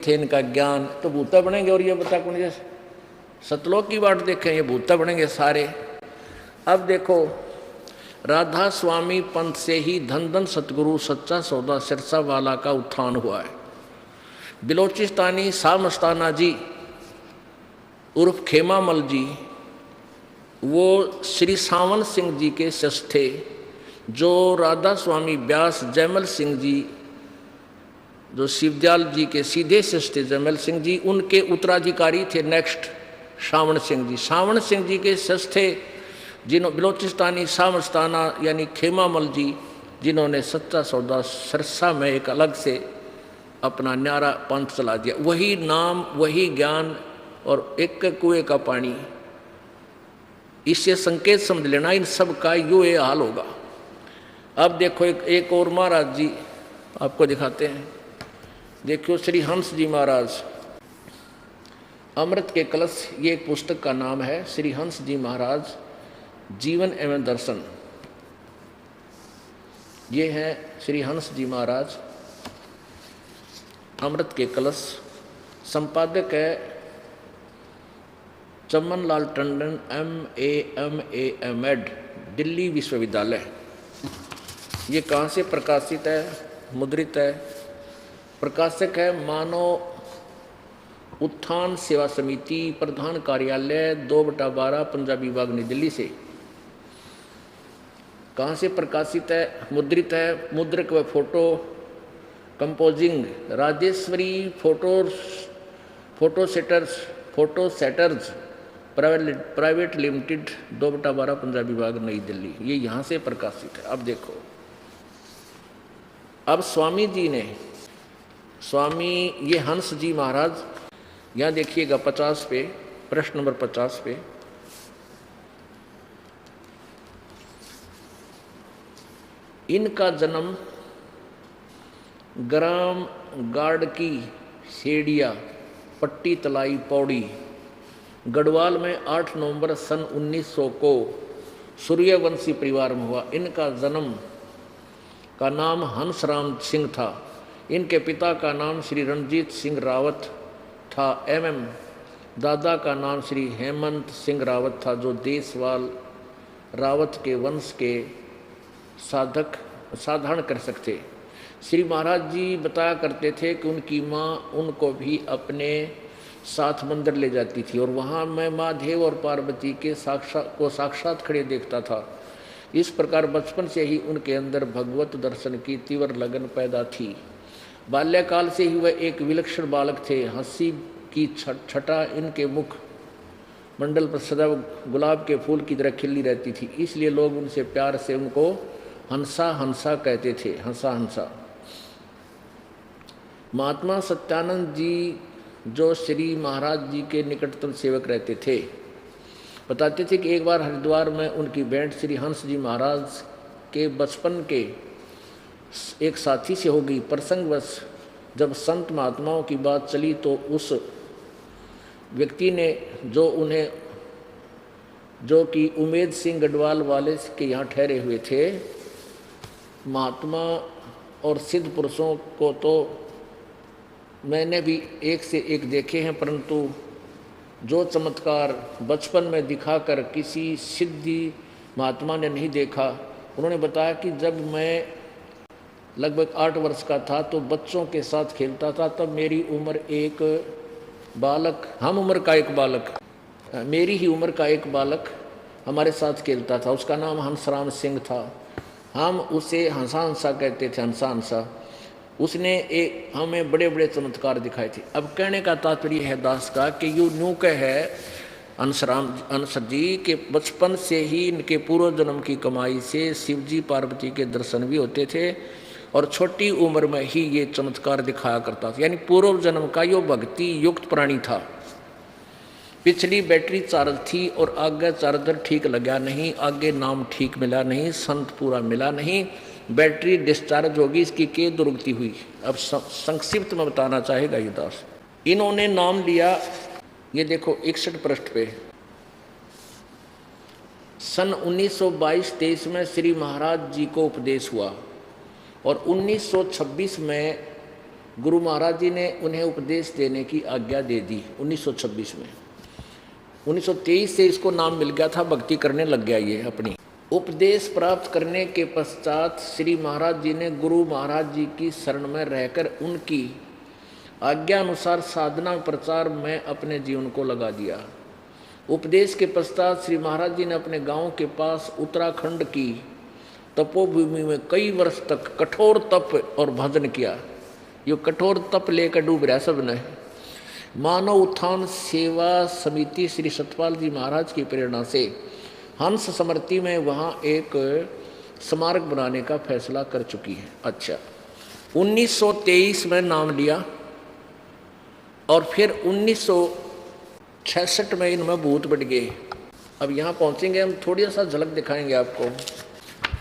थे इनका ज्ञान, तो भूता बनेंगे। और ये बता कौन से सतलोक की बाट देखें, ये भूता बनेंगे सारे। अब देखो, राधा स्वामी पंथ से ही धन धन सतगुरु सच्चा सौदा सिरसा वाला का उत्थान हुआ है। बिलोचिस्तानी शाह मस्ताना जी उर्फ खेमा मल जी, वो श्री सावन सिंह जी के शिष्य थे, जो राधा स्वामी व्यास जयमल सिंह जी, जो शिवदयाल जी के सीधे शिष्य थे जयमल सिंह जी, उनके उत्तराधिकारी थे नेक्स्ट सावन सिंह जी। सावन सिंह जी के शिष्य थे जिन्होंने बिलोचिस्तानी शाह मस्ताना यानी खेमा मल जी, जिन्होंने सच्चा सौदा सिरसा में एक अलग से अपना न्यारा पंथ चला दिया। वही नाम, वही ज्ञान और एक कुएं का पानी, इससे संकेत समझ लेना इन सब का यो ये हाल होगा। अब देखो एक और महाराज जी आपको दिखाते हैं। देखो श्री हंस जी महाराज, अमृत के कलश, ये एक पुस्तक का नाम है। श्री हंस जी महाराज जीवन एवं दर्शन, ये है श्री हंस जी महाराज अमृत के कलश। संपादक है चमन लाल टंडन MA दिल्ली विश्वविद्यालय। ये कहाँ से प्रकाशित है, मुद्रित है? प्रकाशक है मानव उत्थान सेवा समिति, प्रधान कार्यालय 2/12 पंजाबी बाग नई दिल्ली से। कहाँ से प्रकाशित है, मुद्रित है? मुद्रक व photo composing Rajeshwari photo setters private limited 2/12 Punjabi Bagh Nai Delhi. ये यहाँ से प्रकाशित है। अब देखो, अब स्वामी जी ने, स्वामी ये हंस जी महाराज, यहाँ देखिएगा 50 पे, प्रश्न नंबर 50 पे, इनका जन्म ग्राम गाड़की सेड़िया पट्टी तलाई पौड़ी गढ़वाल में 8 नवंबर सन 1900 को सूर्यवंशी परिवार में हुआ। इनका जन्म का नाम हंसराम सिंह था। इनके पिता का नाम श्री रणजीत सिंह रावत था MM। दादा का नाम श्री हेमंत सिंह रावत था, जो देशवाल रावत के वंश के साधन कर सकते। श्री महाराज जी बताया करते थे कि उनकी माँ उनको भी अपने साथ मंदिर ले जाती थी और वहाँ मैं महादेव और पार्वती के साक्षात खड़े देखता था। इस प्रकार बचपन से ही उनके अंदर भगवत दर्शन की तीव्र लगन पैदा थी। बाल्यकाल से ही वह एक विलक्षण बालक थे। हंसी की छटा इनके मुख मंडल पर सदा गुलाब के फूल की तरह खिली रहती थी, इसलिए लोग उनसे प्यार से उनको हंसा हंसा कहते थे, हंसा हंसा। महात्मा सत्यानंद जी, जो श्री महाराज जी के निकटतम सेवक रहते थे, बताते थे कि एक बार हरिद्वार में उनकी भेंट श्री हंस जी महाराज के बचपन के एक साथी से हो गई। प्रसंगवश जब संत महात्माओं की बात चली तो उस व्यक्ति ने, जो कि उमेद सिंह गढ़वाल वाले के यहाँ ठहरे हुए थे, महात्मा और सिद्ध पुरुषों को तो मैंने भी एक से एक देखे हैं, परंतु जो चमत्कार बचपन में दिखाकर किसी सिद्धि महात्मा ने नहीं देखा। उन्होंने बताया कि जब मैं लगभग 8 वर्ष का था तो बच्चों के साथ खेलता था। तब मेरी उम्र एक बालक, हम उम्र का एक बालक, मेरी ही उम्र का एक बालक हमारे साथ खेलता था। उसका नाम हंसराम सिंह था। हम उसे हंसा हंसा कहते थे, हंसा हंसा। उसने हमें बड़े बड़े चमत्कार दिखाए थे। अब कहने का तात्पर्य है दास का कि यू न्यू कह है अंसर जी के बचपन से ही इनके पूर्व जन्म की कमाई से शिवजी पार्वती के दर्शन भी होते थे और छोटी उम्र में ही ये चमत्कार दिखाया करता था। यानी पूर्व जन्म का यो भक्ति युक्त प्राणी था। पिछली बैटरी चार्ज थी और आगे चार्जर ठीक लगा नहीं, आगे नाम ठीक मिला नहीं, संत पूरा मिला नहीं, बैटरी डिस्चार्ज होगी, इसकी के दुर्गति हुई। अब संक्षिप्त में बताना चाहेगा ये दास। इन्होंने नाम लिया, ये देखो 61 पृष्ठ पे, सन 1922-23 में श्री महाराज जी को उपदेश हुआ और 1926 में गुरु महाराज जी ने उन्हें उपदेश देने की आज्ञा दे दी 1926 में। 1923 से इसको नाम मिल गया था, भक्ति करने लग गया ये अपनी। उपदेश प्राप्त करने के पश्चात श्री महाराज जी ने गुरु महाराज जी की शरण में रहकर उनकी आज्ञा अनुसार साधना प्रचार में अपने जीवन को लगा दिया। उपदेश के पश्चात श्री महाराज जी ने अपने गांव के पास उत्तराखंड की तपोभूमि में कई वर्ष तक कठोर तप और भजन किया। ये कठोर तप लेकर डूब रहा सब ने। मानव उत्थान सेवा समिति श्री सतपाल जी महाराज की प्रेरणा से हंस स्मृति में वहाँ एक स्मारक बनाने का फैसला कर चुकी है। अच्छा, 1923 में नाम लिया और फिर 1966 में इनमें भूत बढ़ गए। अब यहाँ पहुँचेंगे हम, थोड़ी सा झलक दिखाएंगे आपको।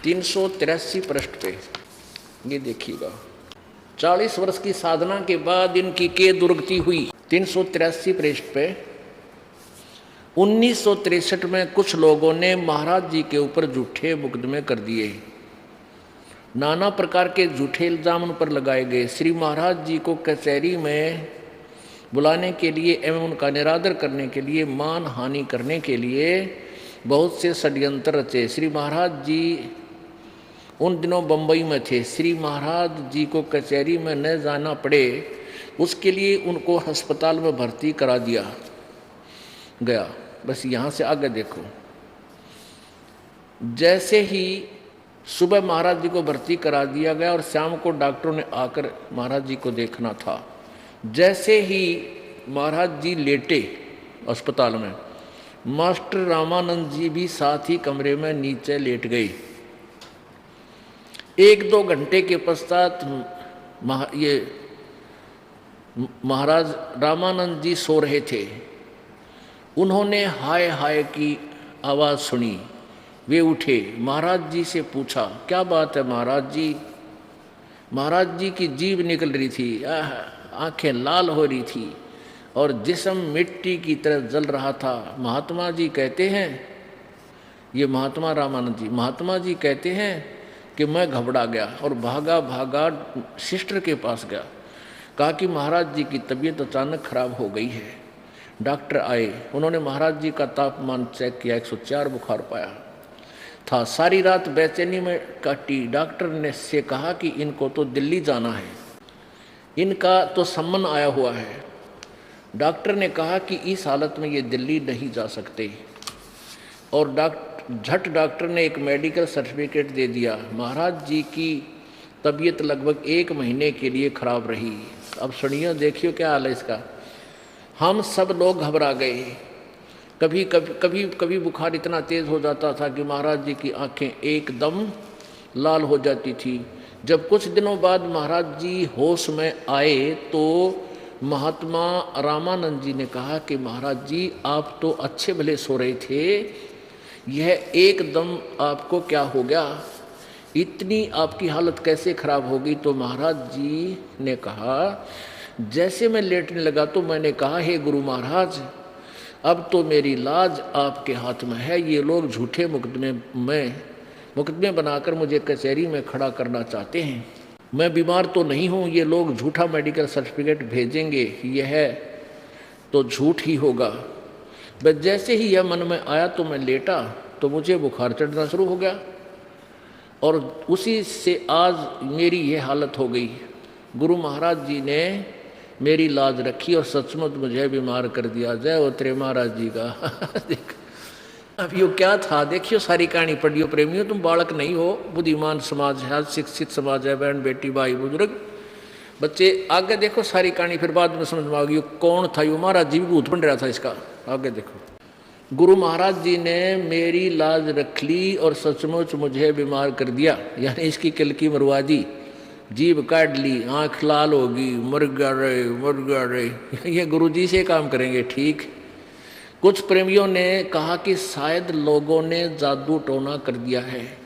383 पृष्ठ पे ये देखिएगा। 40 वर्ष की साधना के बाद इनकी के दुर्गति हुई। 383 पृष्ठ पे 1963 में कुछ लोगों ने महाराज जी के ऊपर झूठे मुकदमे कर दिए। नाना प्रकार के झूठे इल्जाम उन पर लगाए गए। श्री महाराज जी को कचहरी में बुलाने के लिए एवं उनका निरादर करने के लिए, मान हानि करने के लिए बहुत से षड्यंत्र रचे। श्री महाराज जी उन दिनों बम्बई में थे। श्री महाराज जी को कचहरी में न जाना पड़े उसके लिए उनको अस्पताल में भर्ती करा दिया गया। बस यहाँ से आगे देखो। जैसे ही सुबह महाराज जी को भर्ती करा दिया गया और शाम को डॉक्टरों ने आकर महाराज जी को देखना था। जैसे ही महाराज जी लेटे अस्पताल में, मास्टर रामानंद जी भी साथ ही कमरे में नीचे लेट गए। 1-2 घंटे के पश्चात ये महाराज रामानंद जी सो रहे थे। उन्होंने हाय हाय की आवाज़ सुनी। वे उठे, महाराज जी से पूछा, क्या बात है महाराज जी? महाराज जी की जीभ निकल रही थी, आंखें लाल हो रही थी और जिस्म मिट्टी की तरह जल रहा था। महात्मा जी कहते हैं, ये महात्मा रामानंद जी, महात्मा जी कहते हैं कि मैं घबरा गया और भागा भागा सिस्टर के पास गया। कहा कि महाराज जी की तबीयत अचानक खराब हो गई है। डॉक्टर आए, उन्होंने महाराज जी का तापमान चेक किया, 104 बुखार पाया था। सारी रात बेचैनी में काटी। डॉक्टर ने से कहा कि इनको तो दिल्ली जाना है, इनका तो सम्मन आया हुआ है। डॉक्टर ने कहा कि इस हालत में ये दिल्ली नहीं जा सकते और झट डॉक्टर ने एक मेडिकल सर्टिफिकेट दे दिया। महाराज जी की तबीयत लगभग 1 महीने के लिए खराब रही। अब सुनिए, देखियो क्या हाल है इसका। हम सब लोग घबरा गए। कभी बुखार इतना तेज़ हो जाता था कि महाराज जी की आंखें एकदम लाल हो जाती थी। जब कुछ दिनों बाद महाराज जी होश में आए तो महात्मा रामानंद जी ने कहा कि महाराज जी आप तो अच्छे भले सो रहे थे, यह एकदम आपको क्या हो गया? इतनी आपकी हालत कैसे खराब हो गई? तो महाराज जी ने कहा, जैसे मैं लेटने लगा तो मैंने कहा, हे गुरु महाराज, अब तो मेरी लाज आपके हाथ में है। ये लोग झूठे मुकदमे बनाकर मुझे कचहरी में खड़ा करना चाहते हैं। मैं बीमार तो नहीं हूँ, ये लोग झूठा मेडिकल सर्टिफिकेट भेजेंगे, यह तो झूठ ही होगा। बस जैसे ही यह मन में आया तो मैं लेटा तो मुझे बुखार चढ़ना शुरू हो गया और उसी से आज मेरी ये हालत हो गई। गुरु महाराज जी ने मेरी लाज रखी और सचमुच मुझे बीमार कर दिया। जय हो तेरे महाराज जी का। देख अब यो क्या था, देखियो सारी कहानी पढ़ियो प्रेमियों। तुम बालक नहीं हो, बुद्धिमान समाज है, शिक्षित समाज है, बहन बेटी भाई बुजुर्ग बच्चे। आगे देखो सारी कहानी, फिर बाद में समझ में आ गई कौन था यो। महाराज जी भी भूत बन रहा था इसका। आगे देखो, गुरु महाराज जी ने मेरी लाज रख ली और सचमुच मुझे बीमार कर दिया, यानी इसकी किलकी मरवा दी, जीभ काट ली, आँख लाल होगी, मर गया रे। ये गुरु जी से काम करेंगे, ठीक। कुछ प्रेमियों ने कहा कि शायद लोगों ने जादू टोना कर दिया है।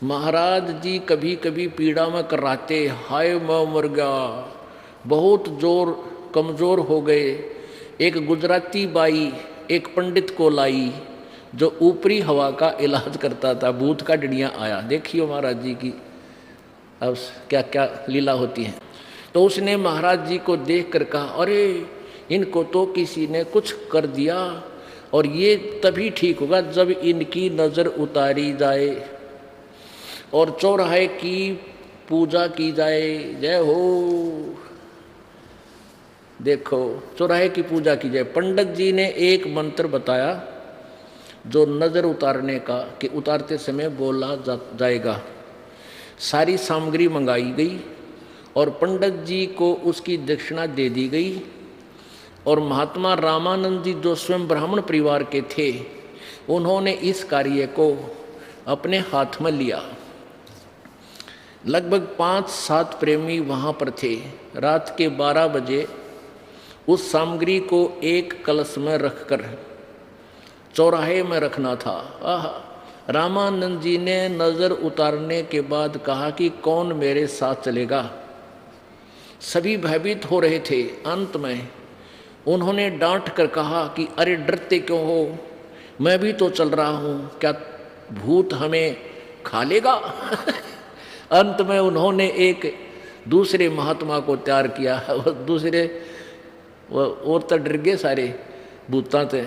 महाराज जी कभी कभी पीड़ा में कराते, हाय मैं मर गया, बहुत कमज़ोर हो गए। एक गुजराती बाई एक पंडित को लाई जो ऊपरी हवा का इलाज करता था। भूत का डिड़ियाँ आया। देखियो महाराज जी की अब क्या क्या लीला होती है। तो उसने महाराज जी को देख कर कहा, अरे इनको तो किसी ने कुछ कर दिया, और ये तभी ठीक होगा जब इनकी नज़र उतारी जाए और चौराहे की पूजा की जाए। जय हो। देखो, चौराहे की पूजा की जाए। पंडित जी ने एक मंत्र बताया जो नज़र उतारने का, कि उतारते समय बोला जाएगा। सारी सामग्री मंगाई गई और पंडित जी को उसकी दक्षिणा दे दी गई। और महात्मा रामानंद जी जो स्वयं ब्राह्मण परिवार के थे, उन्होंने इस कार्य को अपने हाथ में लिया। लगभग 5-7 प्रेमी वहाँ पर थे। रात के 12 बजे उस सामग्री को एक कलश में रखकर चौराहे में रखना था। रामानंद जी ने नज़र उतारने के बाद कहा कि कौन मेरे साथ चलेगा। सभी भयभीत हो रहे थे। अंत में उन्होंने डांट कर कहा कि अरे डरते क्यों हो, मैं भी तो चल रहा हूँ, क्या भूत हमें खा लेगा? अंत में उन्होंने एक दूसरे महात्मा को तैयार किया। दूसरे और तो डर गए सारे भूतां से,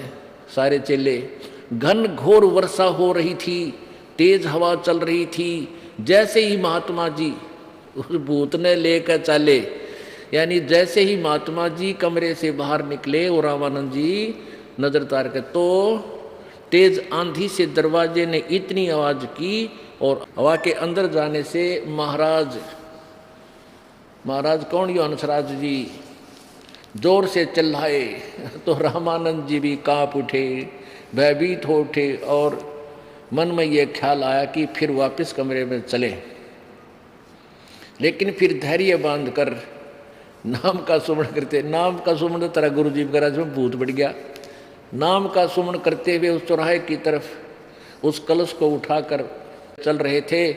सारे चेले। घन घोर वर्षा हो रही थी, तेज हवा चल रही थी। जैसे ही महात्मा जी उस भूत ने लेकर चले, यानी जैसे ही महात्मा जी कमरे से बाहर निकले और रामानंद जी नजर उतार के, तो तेज आंधी से दरवाजे ने इतनी आवाज की और हवा के अंदर जाने से महाराज कौन, यो हंसराज जी जोर से चिल्लाए। तो रामानंद जी भी कांप उठे, भयभीत हो उठे और मन में ये ख्याल आया कि फिर वापस कमरे में चले। लेकिन फिर धैर्य बांध कर नाम का सुमरण करते, नाम का सुमरण तरह गुरु जी महाराज में भूत बढ़ गया। नाम का सुमरण करते हुए उस चौराहे की तरफ उस कलश को उठाकर चल रहे थे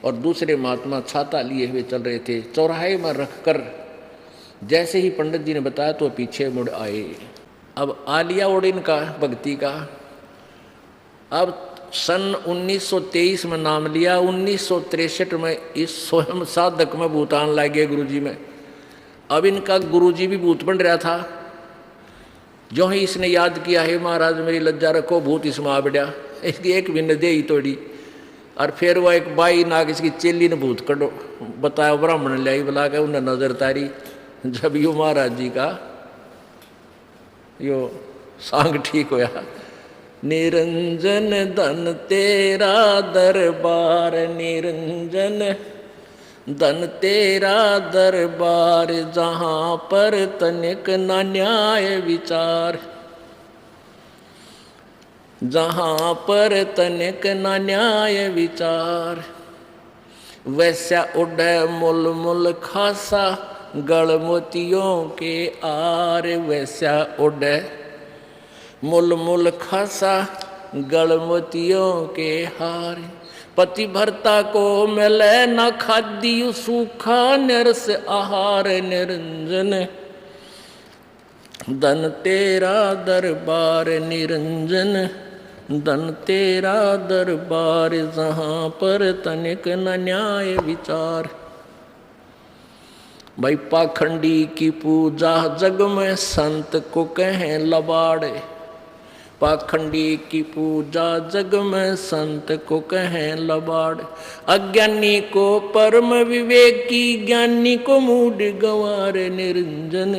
और दूसरे महात्मा छाता लिए हुए चल रहे थे। चौराहे में रखकर जैसे ही पंडित जी ने बताया तो पीछे मुड़ आए। अब आलिया और इनका भक्ति का, अब सन 1923 में नाम लिया। 1963 में इस स्वयं साधक में भूतान ला गए गुरु जी में। अब इनका गुरु जी भी भूत बन रहा था। जो ही इसने याद किया, है महाराज मेरी लज्जा रखो, भूत इसमें आ बढ़िया, इसकी एक भी न दे ही तोड़ी। और फिर वह एक बाई नाग इसकी चेली ने भूत कटो बताया, ब्राह्मण लाई बुला के उन्हें नजर तारी। जब यो महाराज जी का यो सांग ठीक होया, निरंजन धन तेरा दरबार, निरंजन धन तेरा दरबार, जहाँ पर तनिक न न्याय विचार, जहाँ पर तनिक न न्याय विचार, वैसा उड़े मुल मुल खासा गल मोतियों के आर, वैसा उड़े मुल मुल खासा गल मोतियों के हार, पतिभरता को मिले न खाद्य सूखा निरस आहार, निरंजन धन तेरा दरबार, निरंजन धन तेरा दरबार, जहाँ पर तनिक न न्याय विचार। भाई पाखंडी की पूजा जग में संत को कहें लबाड़े, पाखंडी की पूजा जग में संत को कहें लबाड़, अज्ञानी को परम विवेकी, ज्ञानी को मूड गंवार, निरंजन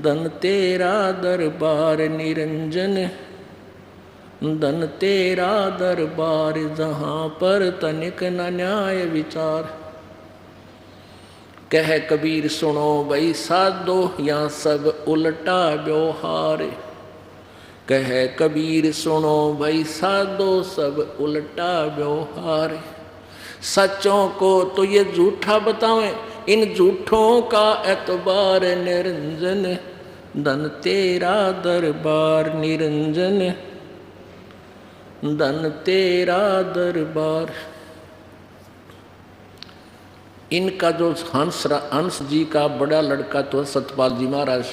धन तेरा दरबार, निरंजन धन तेरा दरबार, जहाँ पर तनिक न न्याय विचार। कह कबीर सुनो भाई साधो, यहाँ सब उल्टा व्यवहार, कह कबीर सुनो भाई साधो, सब उल्टा व्यवहार। सच्चों को तो ये झूठा बतावें, इन झूठों का एतबार, निरंजन धन तेरा दरबार, निरंजन धन तेरा दरबार। इनका जो हंस जी का बड़ा लड़का तो सतपाल जी महाराज,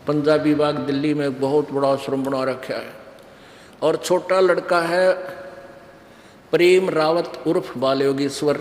पंजाबी बाग दिल्ली में बहुत बड़ा आश्रम बना रखा है। और छोटा लड़का है प्रेम रावत उर्फ बाल योगेश्वर,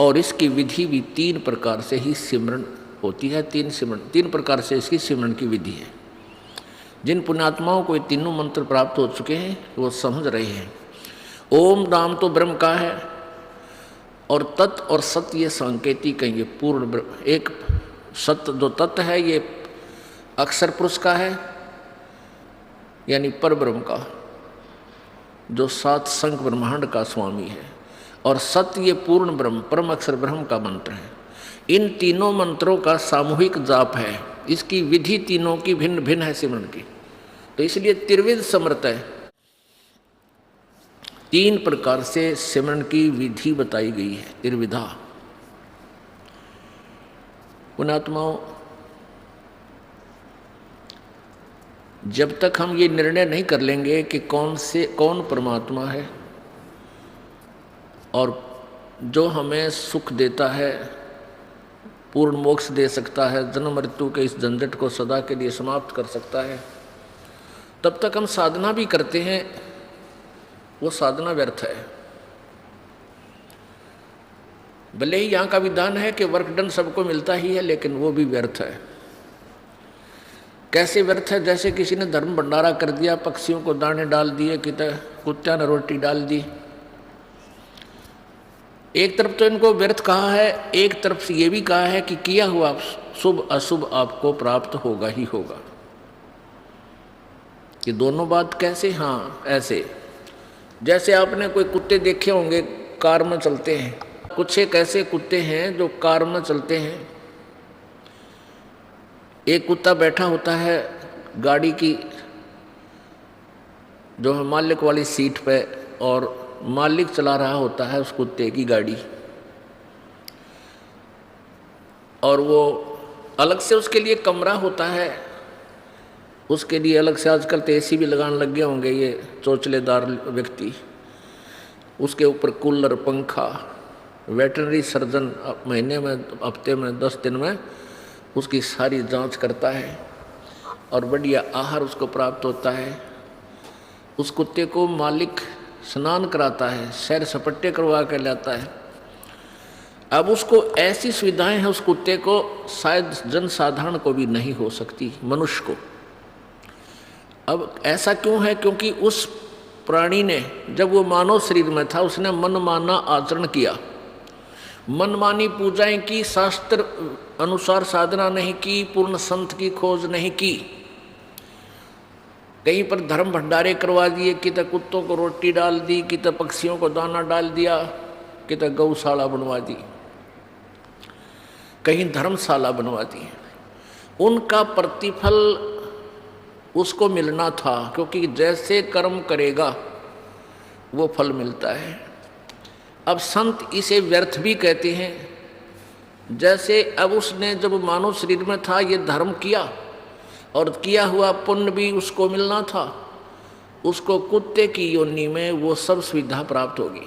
और इसकी विधि भी 3 प्रकार से ही सिमरन होती है। 3 प्रकार से इसकी सिमरन की विधि है। जिन पुण्यात्माओं को ये तीनों मंत्र प्राप्त हो चुके हैं वो समझ रहे हैं। ओम नाम तो ब्रह्म का है और तत् और सत्य ये सांकेतिक है। ये पूर्ण एक सत्य जो तत्व है ये अक्षर पुरुष का है, यानी पर ब्रह्म का, जो 7 संख ब्रह्मांड का स्वामी है। और सत्य ये पूर्ण ब्रह्म परम अक्षर ब्रह्म का मंत्र है। इन तीनों मंत्रों का सामूहिक जाप है। इसकी विधि तीनों की भिन्न भिन्न है सिमरन की, तो इसलिए त्रिविध समर्थ है। 3 प्रकार से सिमरन की विधि बताई गई है, त्रिविधा। पुण्यात्माओं, जब तक हम ये निर्णय नहीं कर लेंगे कि कौन परमात्मा है और जो हमें सुख देता है, पूर्ण मोक्ष दे सकता है, जन्म मृत्यु के इस झंझट को सदा के लिए समाप्त कर सकता है, तब तक हम साधना भी करते हैं, वो साधना व्यर्थ है। भले ही यहाँ का विधान है कि वर्क डन सबको मिलता ही है, लेकिन वो भी व्यर्थ है। कैसे व्यर्थ है? जैसे किसी ने धर्म भंडारा कर दिया, पक्षियों को दाने डाल दिए, कुत्ता ने रोटी डाल दी। एक तरफ तो इनको व्यर्थ कहा है, एक तरफ से ये भी कहा है कि किया हुआ शुभ अशुभ आपको प्राप्त होगा ही होगा। ये दोनों बात कैसे? हाँ, ऐसे जैसे आपने कोई कुत्ते देखे होंगे कार में चलते हैं। कुछ एक ऐसे कुत्ते हैं जो कार में चलते हैं। एक कुत्ता बैठा होता है गाड़ी की जो है मालिक वाली सीट पे, और मालिक चला रहा होता है उस कुत्ते की गाड़ी, और वो अलग से उसके लिए कमरा होता है, उसके लिए अलग से आजकल तो एसी भी लगाने लग गए होंगे ये चोचलेदार व्यक्ति। उसके ऊपर कूलर, पंखा, वेटरनरी सर्जन महीने में, हफ्ते में, 10 दिन में उसकी सारी जांच करता है और बढ़िया आहार उसको प्राप्त होता है। उस कुत्ते को मालिक स्नान कराता है, सैर सपट्टे करवा कर लाता है। अब उसको ऐसी सुविधाएं हैं उस कुत्ते को, शायद जनसाधारण को भी नहीं हो सकती, मनुष्य को। अब ऐसा क्यों है? क्योंकि उस प्राणी ने जब वो मानव शरीर में था उसने मनमाना आचरण किया, मनमानी पूजाएं की, शास्त्र अनुसार साधना नहीं की, पूर्ण संत की खोज नहीं की, कहीं पर धर्म भंडारे करवा दिए, कि तो कुत्तों को रोटी डाल दी, कि तो पक्षियों को दाना डाल दिया, कि तो गौशाला बनवा दी, कहीं धर्मशाला बनवा दी। उनका प्रतिफल उसको मिलना था, क्योंकि जैसे कर्म करेगा वो फल मिलता है। अब संत इसे व्यर्थ भी कहते हैं। जैसे अब उसने जब मानव शरीर में था ये धर्म किया और किया हुआ पुण्य भी उसको मिलना था, उसको कुत्ते की योनि में वो सब सुविधा प्राप्त होगी।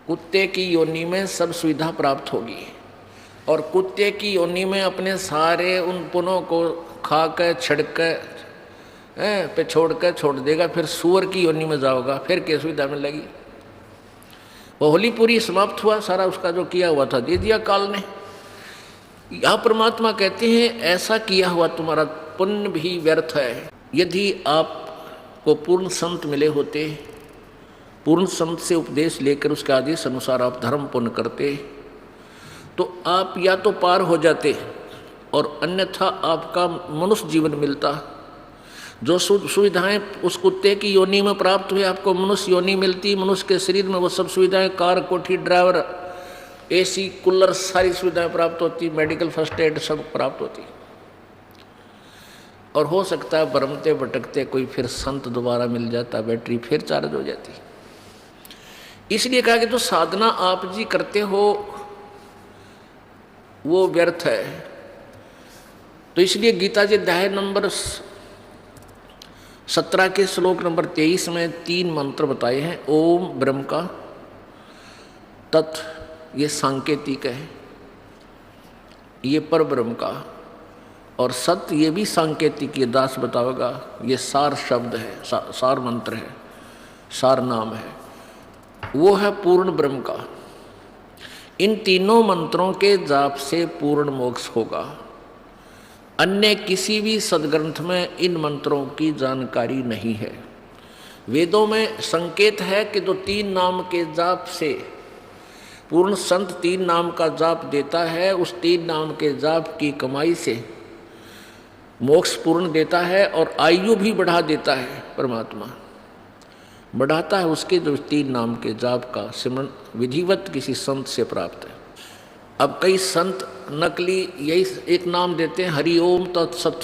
कुत्ते की योनि में सब सुविधा प्राप्त होगी और कुत्ते की योनि में अपने सारे उन पुण्यों को खा कर छिड़क पे छोड़ कर छोड़ देगा। फिर सूअर की योनि में जाओगा, फिर क्या सुविधा मिलेगी? वो होली पूरी समाप्त हुआ, सारा उसका जो किया हुआ था दे दिया काल ने। यह परमात्मा कहते हैं ऐसा किया हुआ तुम्हारा पुण्य भी व्यर्थ है। यदि आपको पूर्ण संत मिले होते, पूर्ण संत से उपदेश लेकर उसके आदेश अनुसार आप धर्म पुण्य करते, तो आप या तो पार हो जाते और अन्यथा आपका मनुष्य जीवन मिलता। जो सुविधाएं उस कुत्ते की योनि में प्राप्त हुई, आपको मनुष्य योनि मिलती। मनुष्य के शरीर में वो सब सुविधाएं, कार, कोठी, ड्राइवर, एसी, कूलर, सारी सुविधाएं प्राप्त होती, मेडिकल फर्स्ट एड सब प्राप्त होती। और हो सकता है भरमते भटकते कोई फिर संत दोबारा मिल जाता, बैटरी फिर चार्ज हो जाती। इसलिए कहा कि जो साधना आप जी करते हो वो व्यर्थ है। तो इसलिए गीता जी अध्याय नंबर 17 के श्लोक नंबर 23 में 3 मंत्र बताए हैं। ओम ब्रह्म का, तत् ये सांकेतिक है, ये पर ब्रह्म का, और सत्य ये भी सांकेतिक, ये दास बताओगा, ये सार शब्द है, सार मंत्र है, सार नाम है। वो है पूर्ण ब्रह्म का। इन तीनों मंत्रों के जाप से पूर्ण मोक्ष होगा। अन्य किसी भी सदग्रंथ में इन मंत्रों की जानकारी नहीं है। वेदों में संकेत है कि जो 3 नाम के जाप से पूर्ण संत 3 नाम का जाप देता है, उस 3 नाम के जाप की कमाई से मोक्ष पूर्ण देता है और आयु भी बढ़ा देता है। परमात्मा बढ़ाता है उसके जो 3 नाम के जाप का सिमरन विधिवत किसी संत से प्राप्त है। अब कई संत नकली यही एक नाम देते हैं, हरि ओम तत्सत,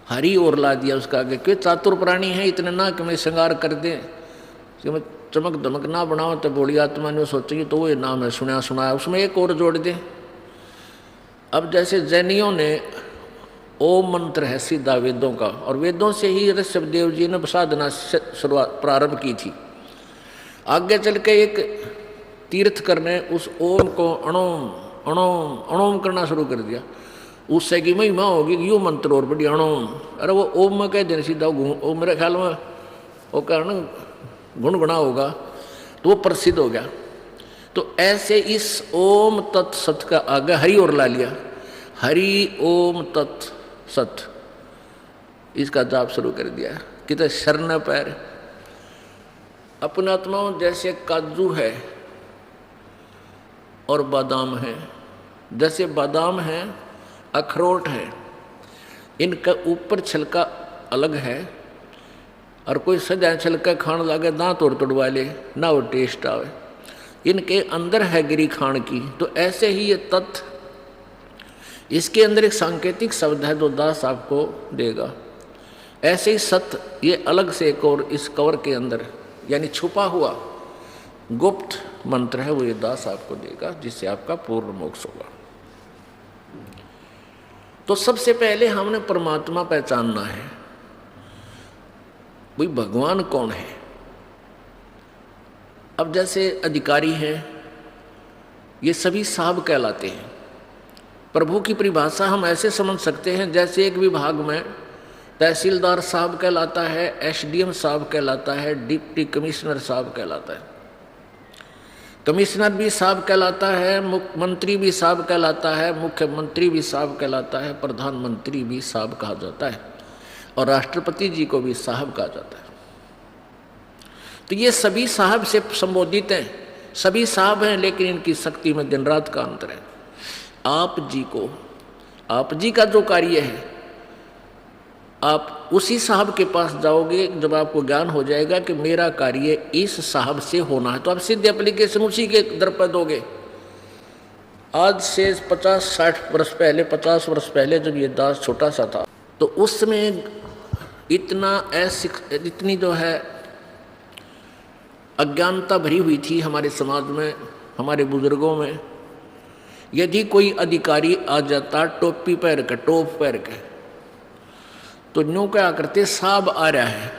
हरि और ला दिया उसका आगे, क्यों चातुर प्राणी है इतने ना कि मैं श्रृंगार कर दें, कि मैं चमक दमक ना बनाओ, तो बोली आत्मा ने सोचेगी तो वो ये नाम है सुना सुनाया, उसमें एक और जोड़ दें। अब जैसे जैनियों ने ओम मंत्र है सीधा वेदों का, और वेदों से ही ऋषभदेव जी ने साधना शुरुआत प्रारंभ की थी। आगे चल के एक तीर्थ करने उस ओम को अणोम अणोम अणोम करना शुरू कर दिया, उससे की महिमा होगी कि यो मंत्र और बड़ी अणोम। अरे वो ओम में कह देना सीधा वो मेरे ख्याल में वो कारण गुणगुणा होगा तो वो प्रसिद्ध हो गया। तो ऐसे इस ओम तत्सत का आगे हरि और ला लिया, हरि ओम तत्सत, इसका जाप शुरू कर दिया। कितने शरण पैर अपने आत्माओं जैसे काजू है और बादाम है, जैसे बादाम है अखरोट है, इनका ऊपर छिलका अलग है, और कोई सजा छिलका खान लगे दांत और तोड़वा ले ना वो टेस्ट आवे, इनके अंदर है गिरी खान की। तो ऐसे ही ये तत्व, इसके अंदर एक सांकेतिक शब्द है जो दास आपको देगा। ऐसे ही सत्य ये अलग से एक और इस कवर के अंदर यानी छुपा हुआ गुप्त मंत्र है, वो ये दास आपको देगा जिससे आपका पूर्ण मोक्ष होगा। तो सबसे पहले हमने परमात्मा पहचानना है, भाई भगवान कौन है। अब जैसे अधिकारी हैं ये सभी साहब कहलाते हैं। प्रभु की परिभाषा हम ऐसे समझ सकते हैं जैसे एक विभाग में तहसीलदार साहब कहलाता है, एसडीएम साहब कहलाता है, डिप्टी कमिश्नर साहब कहलाता है, कमिश्नर भी साहब कहलाता है, मुख्यमंत्री भी साहब कहलाता है, मुख्यमंत्री भी साहब कहलाता है, प्रधानमंत्री भी साहब कहा जाता है, और राष्ट्रपति जी को भी साहब कहा जाता है। तो ये सभी साहब से संबोधित हैं, सभी साहब हैं, लेकिन इनकी शक्ति में दिन रात का अंतर है। आप जी का जो कार्य है, आप उसी साहब के पास जाओगे जब आपको ज्ञान हो जाएगा कि मेरा कार्य इस साहब से होना है, तो आप सीधे एप्लीकेशन उसी के दर पर दोगे। आज से 50-60 वर्ष पहले, 50 वर्ष पहले जब ये दास छोटा सा था, तो उस समय इतनी जो है अज्ञानता भरी हुई थी हमारे समाज में, हमारे बुजुर्गों में। यदि कोई अधिकारी आ जाता टोपी पहन के, टोप पहन के, तो न्यू क्या करते, साहब आ रहा है।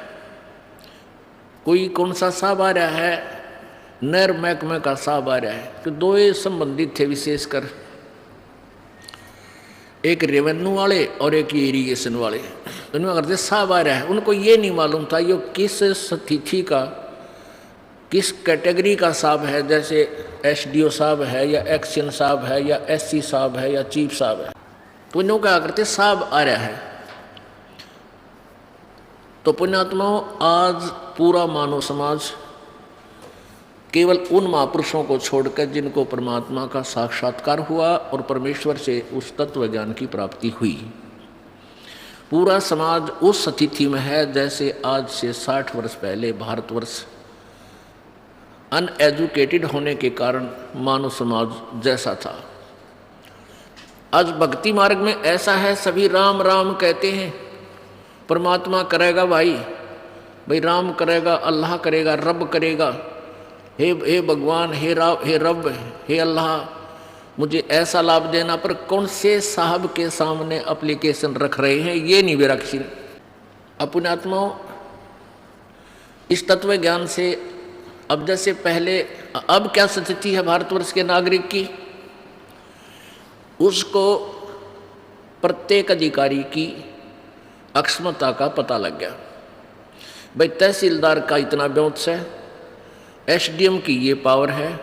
कोई कौन सा साहब आ रहा है, नहर महकमे का साहब आ रहा है। तो दो ये संबंधित थे विशेषकर, एक रेवेन्यू वाले और एक इरीगेशन वाले। उन्होंने करते साहब आ रहा है, उनको ये नहीं मालूम था ये किस तिथि का, किस कैटेगरी का साहब है, जैसे एसडीओ साहब है या एक्शन साहब है या एससी साहब है या चीफ साहब है। तो इन्हों क्या करते, साहब आ रहा है। तो पुण्यात्माओं, आज पूरा मानव समाज केवल उन महापुरुषों को छोड़कर जिनको परमात्मा का साक्षात्कार हुआ और परमेश्वर से उस तत्व ज्ञान की प्राप्ति हुई, पूरा समाज उस स्थिति में है जैसे आज से 60 वर्ष पहले भारतवर्ष अनएजुकेटेड होने के कारण मानव समाज जैसा था। आज भक्ति मार्ग में ऐसा है, सभी राम राम कहते हैं। परमात्मा करेगा भाई राम करेगा, अल्लाह करेगा, रब करेगा, हे भगवान, हे रब, हे अल्लाह, मुझे ऐसा लाभ देना। पर कौन से साहब के सामने एप्लीकेशन रख रहे हैं, ये नहीं विरक्षी। अपने आत्माओं, इस तत्व ज्ञान से अब जैसे पहले, अब क्या स्थिति है भारतवर्ष के नागरिक की, उसको प्रत्येक अधिकारी की अक्षमता का पता लग गया। भाई तहसीलदार का इतना ब्योंस है, एसडीएम की ये पावर है,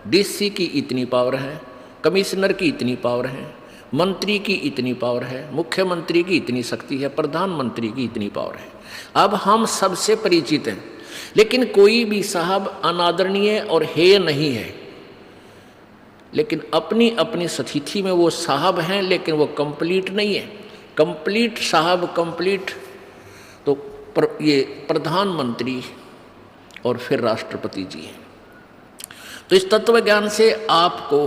डीसी की इतनी पावर है, कमिश्नर की इतनी पावर है, मंत्री की इतनी पावर है, मुख्यमंत्री की इतनी शक्ति है, प्रधानमंत्री की इतनी पावर है। अब हम सबसे परिचित हैं, लेकिन कोई भी साहब अनादरणीय और हेय नहीं है, लेकिन अपनी अपनी स्थिति में वो साहब हैं, लेकिन वो कंप्लीट नहीं है। कंप्लीट साहब, कंप्लीट तो ये प्रधानमंत्री और फिर राष्ट्रपति जी हैं। तो इस तत्व ज्ञान से आपको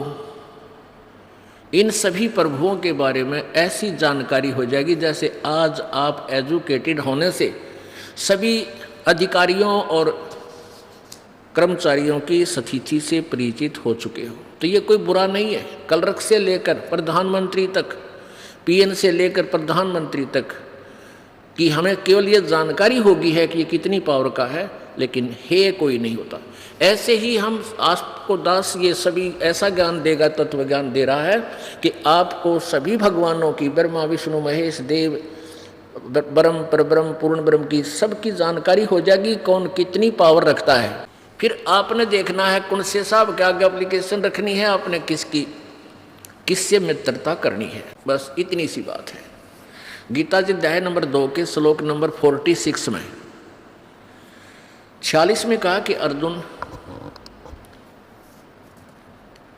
इन सभी प्रभुओं के बारे में ऐसी जानकारी हो जाएगी जैसे आज आप एजुकेटेड होने से सभी अधिकारियों और कर्मचारियों की स्थिति से परिचित हो चुके हो। तो ये कोई बुरा नहीं है। क्लर्क से लेकर प्रधानमंत्री तक, पीएन से लेकर प्रधानमंत्री तक कि हमें केवल ये जानकारी होगी है कि ये कितनी पावर का है, लेकिन है कोई नहीं होता। ऐसे ही हम आपको दास ये सभी ऐसा ज्ञान देगा, तत्व ज्ञान दे रहा है कि आपको सभी भगवानों की, ब्रह्मा विष्णु महेश देव, ब्रह्म परब्रह्म पूर्ण ब्रह्म की सबकी जानकारी हो जाएगी, कौन कितनी पावर रखता है। फिर आपने देखना है कौन से साहब क्या आगे एप्लीकेशन रखनी है, आपने किससे मित्रता करनी है, बस इतनी सी बात है। गीता जी अध्याय नंबर 2 के श्लोक नंबर 46 में 46 में कहा कि अर्जुन,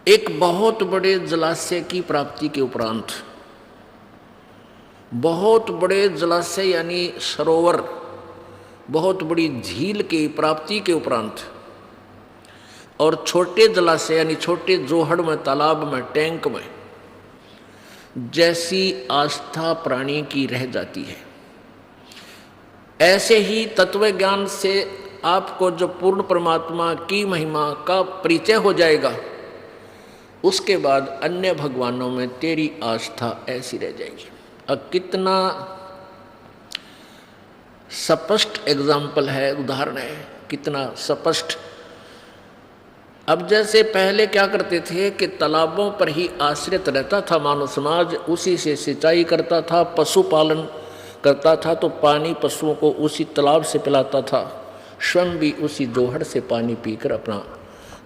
एक बहुत बड़े जलाशय की प्राप्ति के उपरांत, बहुत बड़े जलाशय यानी सरोवर, बहुत बड़ी झील की प्राप्ति के उपरांत और छोटे जलाशय यानी छोटे जोहड़ में, तालाब में, टैंक में जैसी आस्था प्राणी की रह जाती है, ऐसे ही तत्व ज्ञान से आपको जो पूर्ण परमात्मा की महिमा का परिचय हो जाएगा, उसके बाद अन्य भगवानों में तेरी आस्था ऐसी रह जाएगी। अब कितना स्पष्ट एग्जाम्पल है, उदाहरण है, कितना स्पष्ट। अब जैसे पहले क्या करते थे कि तालाबों पर ही आश्रित रहता था मानव समाज, उसी से सिंचाई करता था, पशुपालन करता था, तो पानी पशुओं को उसी तालाब से पिलाता था, स्वयं भी उसी जोहड़ से पानी पीकर अपना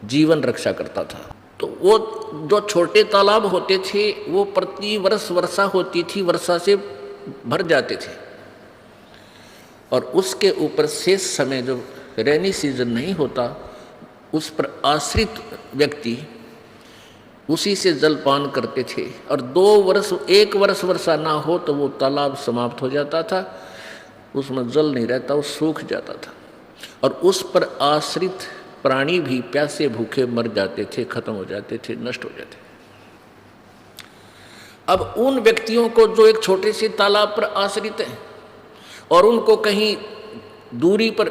जीवन रक्षा करता था। तो वो जो छोटे तालाब होते थे वो प्रति वर्ष वर्षा होती थी, वर्षा से भर जाते थे, और उसके ऊपर शेष समय जब रेनी सीजन नहीं होता, उस पर आश्रित व्यक्ति उसी से जलपान करते थे, और 1 वर्ष वर्षा ना हो तो वो तालाब समाप्त हो जाता था, उसमें जल नहीं रहता, वो सूख जाता था, और उस पर आश्रित प्राणी भी प्यासे भूखे मर जाते थे, खत्म हो जाते थे, नष्ट हो जाते थे। अब उन व्यक्तियों को जो एक छोटे से तालाब पर आश्रित हैं और उनको कहीं दूरी पर,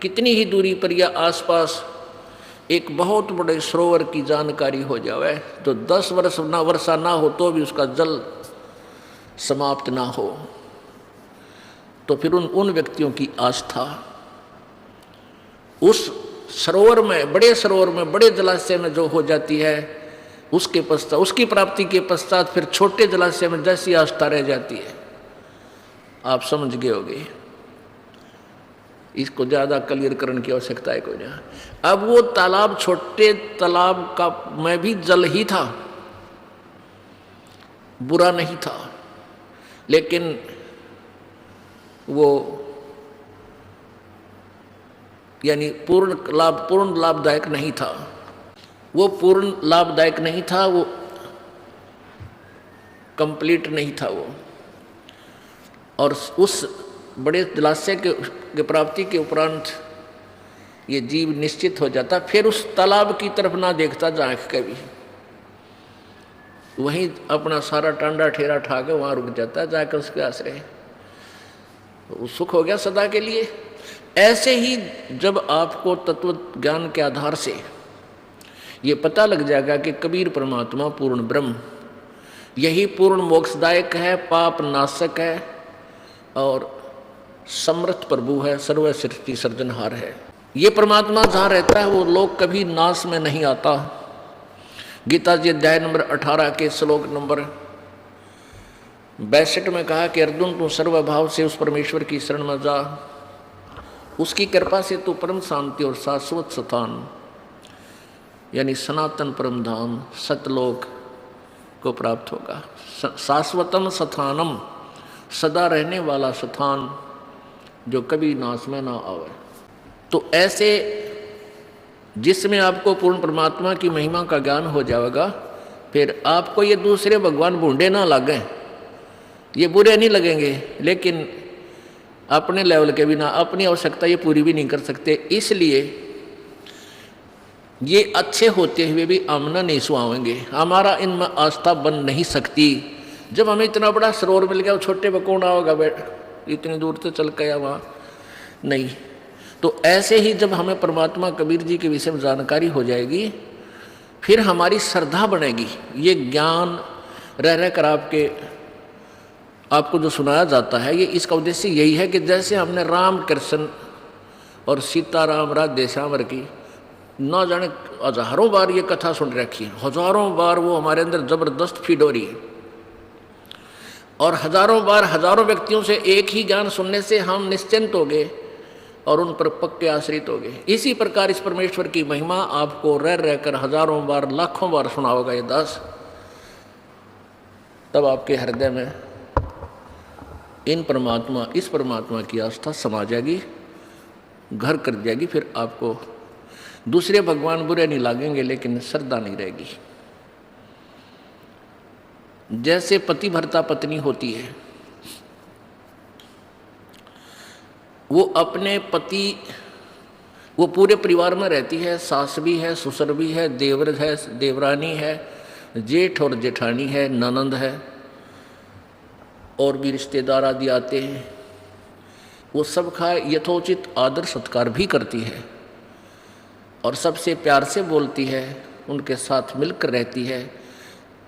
कितनी ही दूरी पर या आसपास एक बहुत बड़े सरोवर की जानकारी हो जाए, तो 10 वर्ष ना वर्षा ना हो तो भी उसका जल समाप्त ना हो, तो फिर उन व्यक्तियों की आस्था उस सरोवर में, बड़े सरोवर में, बड़े जलाशय में जो हो जाती है, उसके पश्चात, उसकी प्राप्ति के पश्चात फिर छोटे जलाशय में जैसी आस्था रह जाती है। आप समझ गए होंगे, इसको ज़्यादा क्लियरकरण की आवश्यकता है कोई नहीं। अब वो तालाब, छोटे तालाब का में भी जल ही था, बुरा नहीं था, लेकिन वो यानी पूर्ण लाभदायक नहीं था, वो पूर्ण लाभदायक नहीं था, वो कंप्लीट नहीं था वो। और उस बड़े जलाशय के प्राप्ति के उपरांत ये जीव निश्चित हो जाता, फिर उस तालाब की तरफ ना देखता आँख कभी, वहीं अपना सारा टांडा ठेरा ठा के वहाँ रुक जाता, जाकर उसके आश्रय सुख हो गया सदा के लिए। ऐसे ही जब आपको तत्व ज्ञान के आधार से ये पता लग जाएगा कि कबीर परमात्मा पूर्ण ब्रह्म, यही पूर्ण मोक्षदायक है, पाप नाशक है और समर्थ प्रभु है, सर्व सृष्टि सर्जनहार है, ये परमात्मा जहाँ रहता है वो लोग कभी नाश में नहीं आता। गीता जी अध्याय नंबर 18 के श्लोक नंबर 62 में कहा कि अर्जुन तू सर्वभाव से उस परमेश्वर की शरण में जा, उसकी कृपा से तो परम शांति और शाश्वत स्थान यानी सनातन परम धाम सतलोक को प्राप्त होगा। शाश्वतम स्थानम, सदा रहने वाला स्थान जो कभी नाश में ना आवे। तो ऐसे जिसमें आपको पूर्ण परमात्मा की महिमा का ज्ञान हो जाएगा, फिर आपको ये दूसरे भगवान बूढ़े ना लगें, ये बुरे नहीं लगेंगे, लेकिन अपने लेवल के बिना अपनी आवश्यकता ये पूरी भी नहीं कर सकते। इसलिए ये अच्छे होते हुए भी आमना नहीं सुहावेंगे, हमारा इनमें आस्था बन नहीं सकती। जब हमें इतना बड़ा सरोवर मिल गया, वो छोटे पर कौन आओगा, इतनी दूर तो चल गया वहाँ नहीं। तो ऐसे ही जब हमें परमात्मा कबीर जी के विषय में जानकारी हो जाएगी, फिर हमारी श्रद्धा बढ़ेगी। ये ज्ञान रह रह कर आपको जो सुनाया जाता है, ये इसका उद्देश्य यही है कि जैसे हमने राम कृष्ण और सीताराम राधे श्याम की ना जाने हजारों बार ये कथा सुन रखी है, हजारों बार वो हमारे अंदर जबरदस्त फीड हो रही है, और हजारों बार हजारों व्यक्तियों से एक ही ज्ञान सुनने से हम निश्चिंत हो गए और उन पर पक्के आश्रित हो गए। इसी प्रकार इस परमेश्वर की महिमा आपको रह रहकर हजारों बार लाखों बार सुना होगा ये दास, तब आपके हृदय में इस परमात्मा की आस्था समा जाएगी, घर कर जाएगी। फिर आपको दूसरे भगवान बुरे नहीं लगेंगे, लेकिन श्रद्धा नहीं रहेगी। जैसे पति भर्ता पत्नी होती है, वो अपने पति, वो पूरे परिवार में रहती है, सास भी है, ससुर भी है, देवर है, देवरानी है, जेठ और जेठानी है, ननंद है, और भी रिश्तेदार आदि आते हैं। वो सबका यथोचित आदर सत्कार भी करती है और सबसे प्यार से बोलती है, उनके साथ मिलकर रहती है,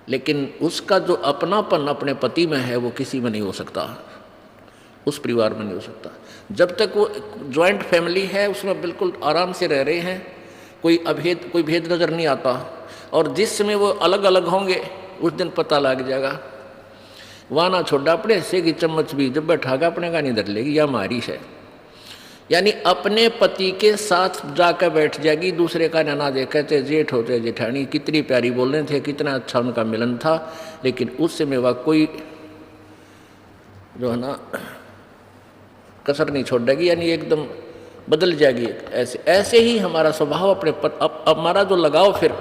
लेकिन उसका जो अपनापन अपने पति में है वो किसी में नहीं हो सकता, उस परिवार में नहीं हो सकता। जब तक वो जॉइंट फैमिली है, उसमें बिल्कुल आराम से रह रहे हैं, कोई भेद नज़र नहीं आता। और जिस समय वो अलग अलग होंगे, उस दिन पता लग जाएगा, वहाँ ना छोड़ा अपने से की चम्मच भी जब बैठागा अपने का नहीं धर लेगी, या हमारी है। यानी अपने पति के साथ जाकर बैठ जाएगी, दूसरे का ना देखते जेठ होते जेठानी, कितनी प्यारी बोल रहे थे, कितना अच्छा उनका मिलन था, लेकिन उस समय वह कोई जो है ना कसर नहीं छोड़ेगी, यानी एकदम बदल जाएगी। ऐसे ही हमारा स्वभाव हमारा जो लगाव फिर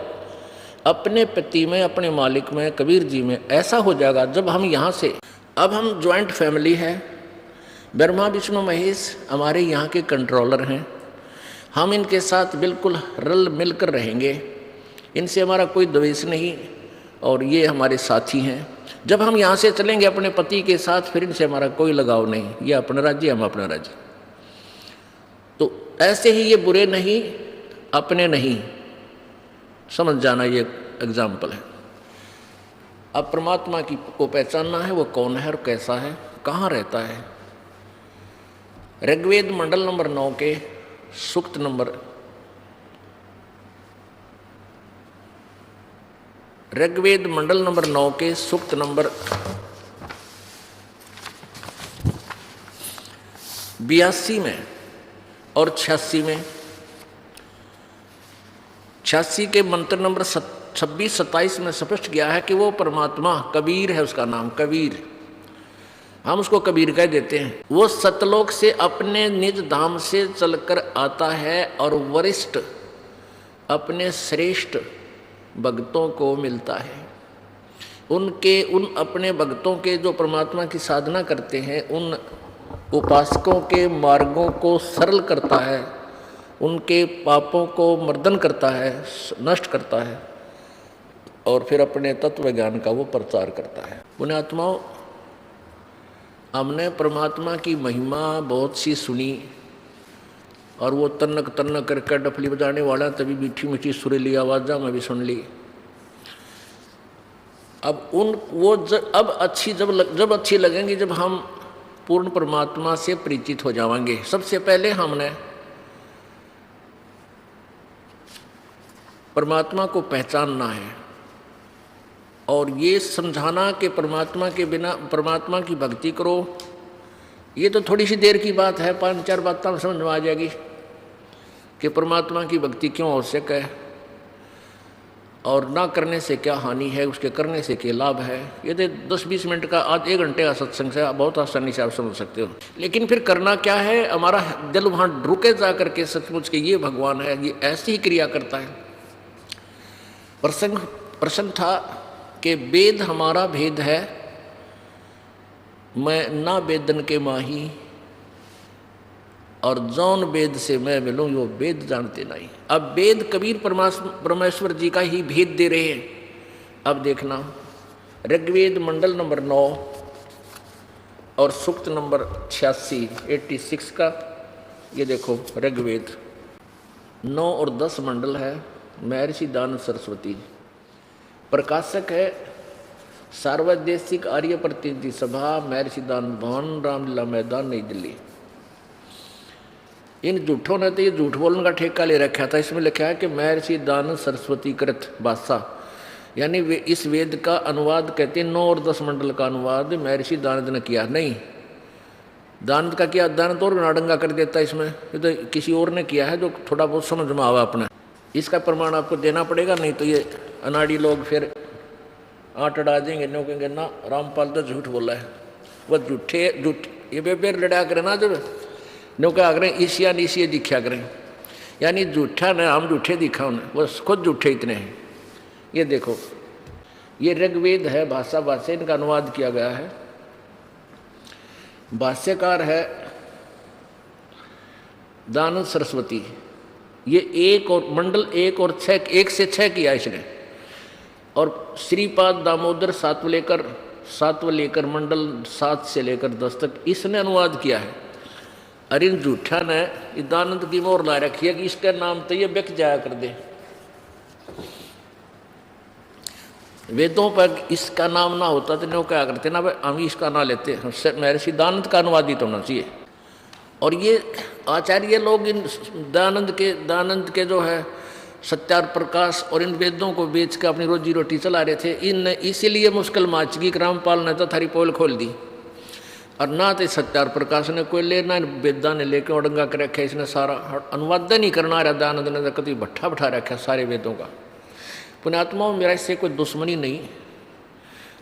अपने पति में, अपने मालिक में, कबीर जी में ऐसा हो जाएगा। जब हम यहाँ से, अब हम ज्वाइंट फैमिली है, ब्रह्मा विष्णु महेश हमारे यहाँ के कंट्रोलर हैं, हम इनके साथ बिल्कुल रल मिलकर रहेंगे, इनसे हमारा कोई द्वेष नहीं, और ये हमारे साथी हैं। जब हम यहाँ से चलेंगे अपने पति के साथ, फिर इनसे हमारा कोई लगाव नहीं, ये अपना राज्य, हम अपना राज्य। तो ऐसे ही ये बुरे नहीं, अपने नहीं, समझ जाना, ये एग्जाम्पल है। अब परमात्मा को पहचानना है, वो कौन है और कैसा है, कहाँ रहता है। ऋग्वेद मंडल नंबर 9 के सूक्त नंबर ऋग्वेद मंडल नंबर 9 के सूक्त नंबर 82 में और 86 में, 86 के मंत्र नंबर 26-27 में स्पष्ट किया है कि वो परमात्मा कबीर है, उसका नाम कबीर, हम उसको कबीर कह देते हैं। वो सतलोक से अपने निज धाम से चलकर आता है और वरिष्ठ अपने श्रेष्ठ भक्तों को मिलता है। उन अपने भक्तों के जो परमात्मा की साधना करते हैं, उन उपासकों के मार्गों को सरल करता है, उनके पापों को मर्दन करता है, नष्ट करता है, और फिर अपने तत्व ज्ञान का वो प्रचार करता है। पुण्यात्माओं, हमने परमात्मा की महिमा बहुत सी सुनी, और वो तन्नक तन्नक करके डफली बजाने वाला तभी मीठी मीठी सुरीली आवाज़ में भी सुन ली। अब जब अच्छी लगेंगी जब हम पूर्ण परमात्मा से परिचित हो जाएंगे। सबसे पहले हमने परमात्मा को पहचानना है, और ये समझाना कि परमात्मा के बिना, परमात्मा की भक्ति करो ये तो थोड़ी सी देर की बात है, 5-4 बातें समझ में आ जाएगी कि परमात्मा की भक्ति क्यों आवश्यक है और ना करने से क्या हानि है, उसके करने से क्या लाभ है। ये तो 10-20 मिनट का, आज 1 घंटे का सत्संग से बहुत आसानी से आप समझ सकते हो। लेकिन फिर करना क्या है, हमारा दिल वहाँ रुके जा करके सचमुच के ये भगवान है, ये ऐसी ही क्रिया करता है। प्रसंग था कि वेद हमारा भेद है, मैं ना वेदन के माही, और जौन वेद से मैं मिलूं यो वेद जानते नहीं। अब वेद कबीर परमेश्वर जी का ही भेद दे रहे हैं। अब देखना, ऋग्वेद मंडल नंबर 9 और सूक्त नंबर 86 का, ये देखो ऋग्वेद 9 और 10 मंडल है, महर्षि दानव सरस्वती। प्रकाशक है सार्वदेशिक आर्य प्रतिनिधि सभा, महर्षि दानव भवन, रामलीला मैदान, नई दिल्ली। इन झूठों ने तो ये झूठ बोलने का ठेका ले रखा था। इसमें लिखा है कि महर्षि दानव सरस्वती कृत भाषा, यानी वे इस वेद का अनुवाद कहते हैं 9 और 10 मंडल का अनुवाद महर्षि दानव ने किया। नहीं, दानव का किया, दानव और नाडंगा कर देता इसमें, ये तो किसी और ने किया है जो थोड़ा बहुत समझ में आवा अपना। इसका प्रमाण आपको देना पड़ेगा, नहीं तो ये अनाड़ी लोग फिर आट अड़ा देंगे, नो कहेंगे ना रामपाल तो झूठ बोला है। वह झूठ ये बेबेर लड़ा करें ना, जब नो क्या करें ईसिया नीसिया दिखा करें, यानी झूठा ने हम झूठे दिखा उन्हें, बस खुद झूठे इतने हैं। ये देखो, ये ऋग्वेद है, भाषा से इनका अनुवाद किया गया है। भाष्यकार है दानव सरस्वती। ये 1 और मंडल 1 और 6, 1 से 6 किया इसने, और श्रीपाद दामोदर 7 लेकर मंडल 7 से लेकर 10 तक इसने अनुवाद किया है। और इन झूठा ने दानंद की मोहर ला रखी है कि इसका नाम तो ये बिक जाया कर दे, वेदों पर इसका नाम ना होता तो नो क्या करते ना भाई हम इसका ना लेते, महर्षि दानंद का अनुवादित होना चाहिए। और ये आचार्य लोग इन दानंद के जो है सत्यार प्रकाश और इन वेदों को बेच के अपनी रोजी रोटी चला रहे थे। इन इसीलिए मुश्किल माचगी रामपाल ने तो थारी पोल खोल दी, और ना तो सत्यार प्रकाश ने कोई ले, ना वेदा ने लेके उड़ंगा कर रखा। इसने सारा अनुवाद नहीं करना रहा, दानंद ने तो कभी भट्ठा बैठा रखा सारे वेदों का। पुण्यात्माओं, मेरा इससे कोई दुश्मनी नहीं।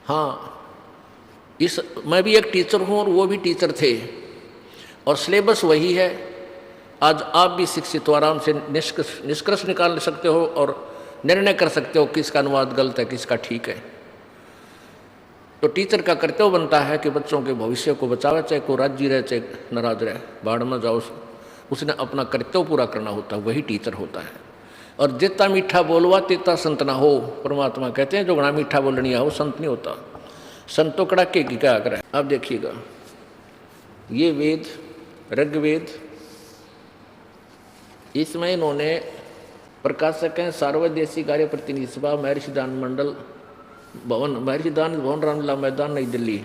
हाँ, मैं भी एक टीचर हूँ और वो भी टीचर थे, और सिलेबस वही है। आज आप भी शिक्षित हो, आराम से निष्कर्ष निकाल सकते हो और निर्णय कर सकते हो किसका अनुवाद गलत है किसका ठीक है। तो टीचर का कर्तव्य बनता है कि बच्चों के भविष्य को बचावे, चाहे को राज्य रहे चाहे नाराज रहे, बाढ़ में जाओ, उसने अपना कर्तव्य पूरा करना होता है, वही टीचर होता है। और जितना मीठा बोलवा तितना संत ना हो, परमात्मा कहते हैं जो घना मीठा बोलनी हो संत नहीं होता। संतो कड़ाके की क्या करे। अब देखिएगा, ये वेद ऋग्वेद, इसमें इन्होंने प्रकाशक हैं सार्वदेशिक आर्य प्रतिनिधि सभा, महर्षि दानव मंडल भवन, महर्षि दानव भवन, रामलीला मैदान, नई दिल्ली।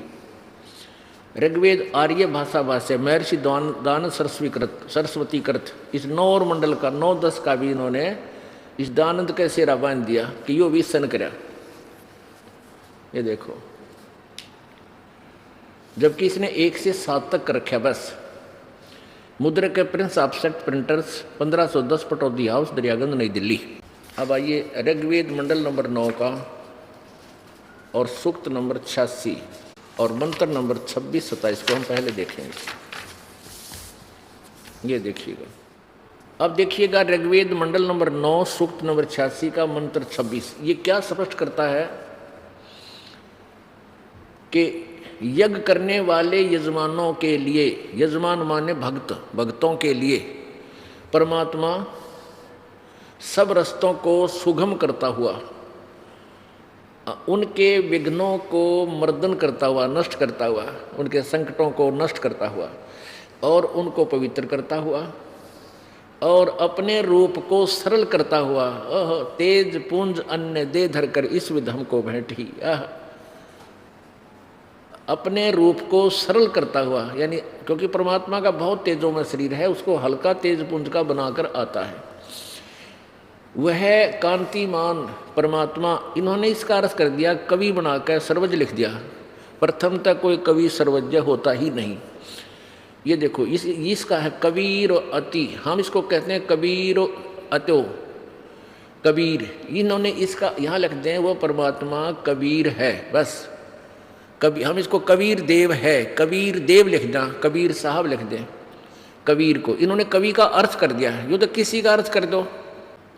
ऋग्वेद आर्य भाषा भाष्य, महर्षि दानव सरस्वती कृत। इस 9 और मंडल का 9-10 का भी इन्होंने इस दानंद के सेरा बांध दिया कि यो भी सन करा। ये देखो, जबकि इसने 1 से 7 तक रखा बस। मुद्रा के Prince offset printers, 1510 Pataudi house, Daryaganj, नई दिल्ली। अब आइए ऋग्वेद मंडल नंबर 9 का और सूक्त नंबर 86 और मंत्र नंबर 26-27 को हम पहले देखेंगे। ये देखिएगा, अब देखिएगा ऋग्वेद मंडल नंबर 9 सूक्त नंबर 86 का मंत्र 26। ये क्या स्पष्ट करता है कि यज्ञ करने वाले यजमानों के लिए, यजमान माने भक्तों के लिए परमात्मा सब रस्तों को सुगम करता हुआ, उनके विघ्नों को मर्दन करता हुआ, नष्ट करता हुआ, उनके संकटों को नष्ट करता हुआ और उनको पवित्र करता हुआ और अपने रूप को सरल करता हुआ, तेज पुंज अन्य दे धरकर इस विध हमको भेंटी, अपने रूप को सरल करता हुआ, यानी क्योंकि परमात्मा का बहुत तेजों में शरीर है, उसको हल्का तेज पुंज का बनाकर आता है। वह कांतिमान परमात्मा, इन्होंने इसका अर्थ कर दिया, कवि बनाकर सर्वज्ञ लिख दिया। प्रथम तक कोई कवि सर्वज्ञ होता ही नहीं। ये देखो इसका है कबीर अति, हम इसको कहते हैं कबीर अतो, कबीर। इन्होंने इसका यहाँ लिख दें वो परमात्मा कबीर है, बस कबीर, हम इसको कबीर देव है, कबीर देव लिख दें, कबीर साहब लिख दें। कबीर को इन्होंने कवि का अर्थ कर दिया, यूँ तो किसी का अर्थ कर दो,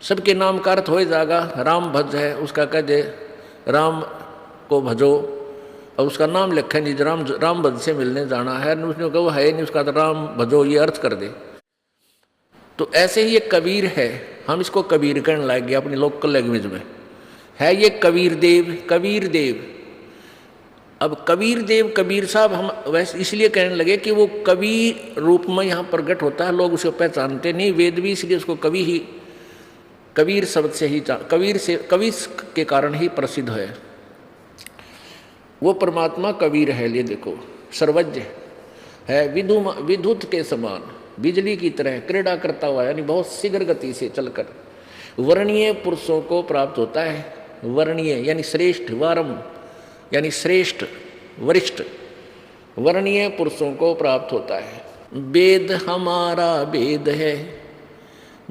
सबके नाम का अर्थ हो जाएगा। राम भज है, उसका कह दे राम को भजो, और उसका नाम लिखे नहीं, राम भज से मिलने जाना है, उसने कहा वो है नहीं, उसका तो राम भजो ये अर्थ कर दे। तो ऐसे ही ये कबीर है, हम इसको कबीर कहने लग गए अपनी लोकल लैंग्वेज में, है ये कबीर देव, कबीर देव। अब कबीर देव, कबीर साहब हम वैसे इसलिए कहने लगे कि वो कवि रूप में यहाँ प्रकट होता है, लोग उसे पहचानते नहीं, वेद भी इसलिए उसको कवि ही, कबीर शब्द से ही, कबीर से, कवि के कारण ही प्रसिद्ध है। वो परमात्मा कबीर है। ये देखो सर्वज्ञ है, विद्युत के समान, बिजली की तरह क्रीड़ा करता हुआ, यानी बहुत शीघ्र गति से चलकर वर्णीय पुरुषों को प्राप्त होता है। वर्णीय यानी श्रेष्ठ, वारम यानी श्रेष्ठ, वरिष्ठ, वर्णीय पुरुषों को प्राप्त होता है। वेद हमारा वेद है,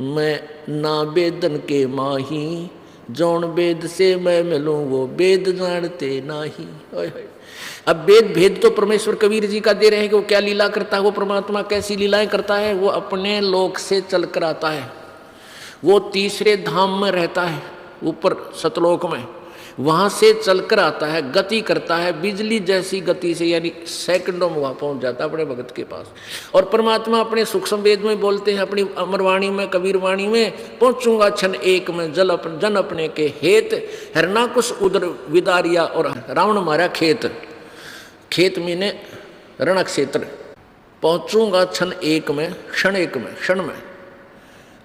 मैं ना वेदन के माही, जौन वेद से मैं मिलूं वो वेद जानते नाही। अब वेद भेद तो परमेश्वर कबीर जी का दे रहे हैं कि वो क्या लीला करता है, वो परमात्मा कैसी लीलाएं करता है। वो अपने लोक से चल कर आता है, वो तीसरे धाम में रहता है, ऊपर सतलोक में, वहाँ से चलकर आता है, गति करता है बिजली जैसी गति से, यानी सेकंडों में वहाँ पहुँच जाता है अपने भगत के पास। और परमात्मा अपने सूक्ष्म वेद में बोलते हैं, अपनी अमरवाणी में, कबीर वाणी में, पहुँचूंगा क्षण एक में जन अपने के हेत, हरना कुछ उधर विदारिया, और रावण मारा खेत, खेत मीने रण क्षेत्र, पहुँचूंगा क्षण एक में, क्षण एक में, क्षण में।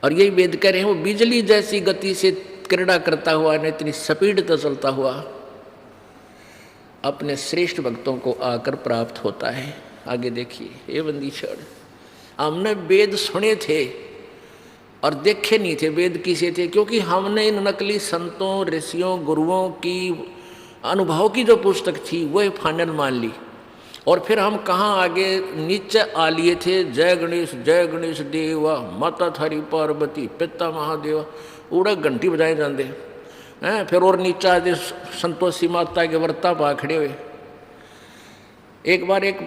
और यही वेद कह रहे हैं, वो बिजली जैसी गति से क्रीड़ा करता हुआ, ने इतनी स्पीड तो चलता हुआ अपने श्रेष्ठ भक्तों को आकर प्राप्त होता है। आगे देखिए, हे बंदीक्षण, हमने वेद सुने थे और देखे नहीं थे वेद किसे थे, क्योंकि हमने इन नकली संतों, ऋषियों, गुरुओं की अनुभव की जो पुस्तक थी वह फाइनल मान ली, और फिर हम कहाँ आगे नीचे आ लिए थे। जय गणेश देवा, माता थारी पार्वती, पिता महादेवा, उड़ा घंटी बजाए जाते हैं। फिर और नीचे आते संतोषी माता के वर्ता पा खड़े हुए। एक बार एक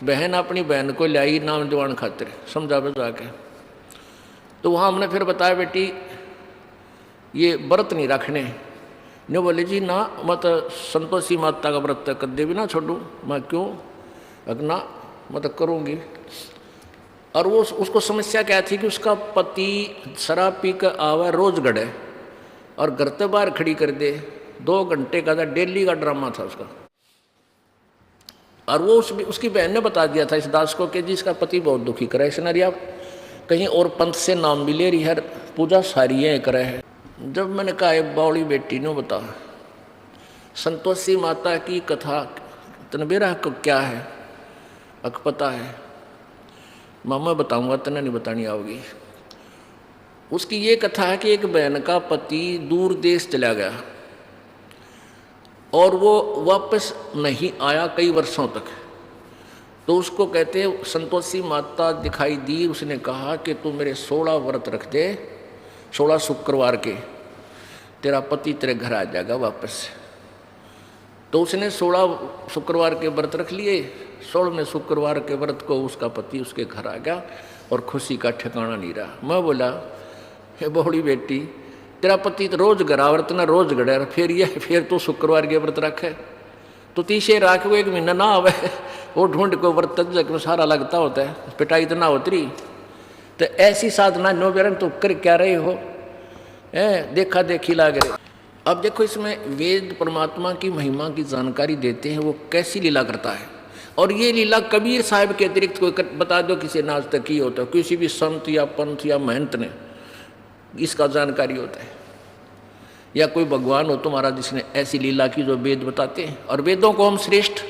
बहन अपनी बहन को लाई नाम दिवान खातिर समझा बजा के, तो वहाँ हमने फिर बताया बेटी ये व्रत नहीं रखने, ने बोले जी ना मत संतोषी माता का व्रत कदे भी ना छोड़ूँ। मैं क्यों, ना मैं करूँगी। और वो उसको समस्या क्या थी कि उसका पति शराब पी कर आवा रोज गड़े और घर से बाहर खड़ी कर दे, 2 घंटे का था, डेली का ड्रामा था उसका। और वो उसकी बहन ने बता दिया था इस दास को कि जी इसका पति बहुत दुखी करे, इसने कहीं और पंथ से नाम भी ले रही है, पूजा सारी है करे है। जब मैंने कहा बावली बेटी ने बता संतोषी माता की कथा तनबेरा को क्या है, अक पता है, मामा बताऊंगा, तने नहीं बतानी आओगी। उसकी ये कथा है कि एक बहन का पति दूर देश चला गया और वो वापस नहीं आया कई वर्षों तक। तो उसको कहते संतोषी माता दिखाई दी, उसने कहा कि तू मेरे 16 व्रत रख दे, 16 शुक्रवार के, तेरा पति तेरे घर आ जाएगा वापस। तो उसने 16 शुक्रवार के व्रत रख लिए। 16वें शुक्रवार के व्रत को उसका पति उसके घर आ गया और खुशी का ठिकाना नहीं रहा। मैं बोला हे बूढ़ी बेटी, तेरा पति तो रोज गड़ा व्रत ना रोज गड़ा, फिर तो शुक्रवार के व्रत रखे, तो तीसरे राख को 1 महीना ना आवे, वो ढूंढ को व्रत में सारा लगता होता है, पिटाई तो ना होती। तो ऐसी साधना नो बेरन तो कर क्या रहे हो, देखा देखी लाग रहे। अब देखो इसमें वेद परमात्मा की महिमा की जानकारी देते हैं, वो कैसी लीला करता है। और ये लीला कबीर साहब के अतिरिक्त कोई बता दो किसी ने आज तक की होता है, किसी भी संत या पंथ या महंत ने इसका जानकारी होता है, या कोई भगवान हो तुम्हारा जिसने ऐसी लीला की जो वेद बताते हैं। और वेदों को हम श्रेष्ठ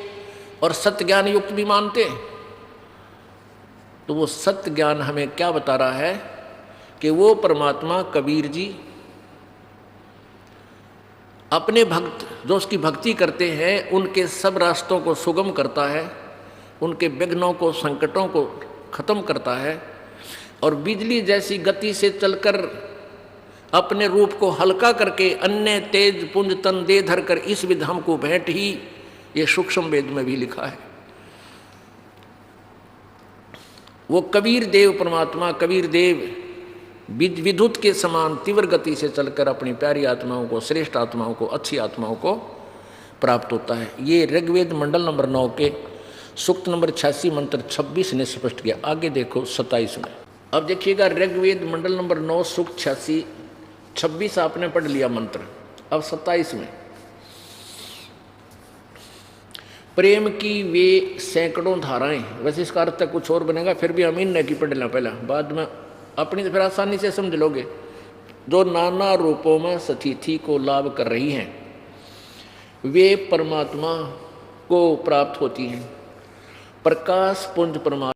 और सत्य ज्ञान युक्त भी मानते हैं। तो वो सत्य ज्ञान हमें क्या बता रहा है कि वो परमात्मा कबीर जी अपने भक्त जो उसकी भक्ति करते हैं उनके सब रास्तों को सुगम करता है, उनके विघ्नों को, संकटों को खत्म करता है और बिजली जैसी गति से चलकर अपने रूप को हल्का करके अन्य तेज पुंज तन दे धर कर इस विध हमको भेंट ही, ये सूक्ष्म वेद में भी लिखा है। वो कबीर देव परमात्मा, कबीर देव विद्युत के समान तीव्र गति से चलकर अपनी प्यारी आत्माओं को, श्रेष्ठ आत्माओं को, अच्छी आत्माओं को प्राप्त होता है। ये ऋग्वेद मंडल नंबर 9 के सूक्त नंबर 86 मंत्र 26 ने स्पष्ट किया। आगे देखो 27 में। अब देखिएगा ऋग्वेद मंडल नंबर 9 सूक्त 86 26 आपने पढ़ लिया मंत्र। अब 27 में प्रेम की वे सैकड़ों धाराएं, वैसे इसका अर्थ तक कुछ और बनेगा, फिर भी हम इन की पढ़ लेना पहला, बाद में अपनी तो फिर आसानी से समझ लोगे। जो नाना रूपों में स्थिति को लाभ कर रही हैं वे परमात्मा को प्राप्त होती हैं। प्रकाश पुंज परमात्मा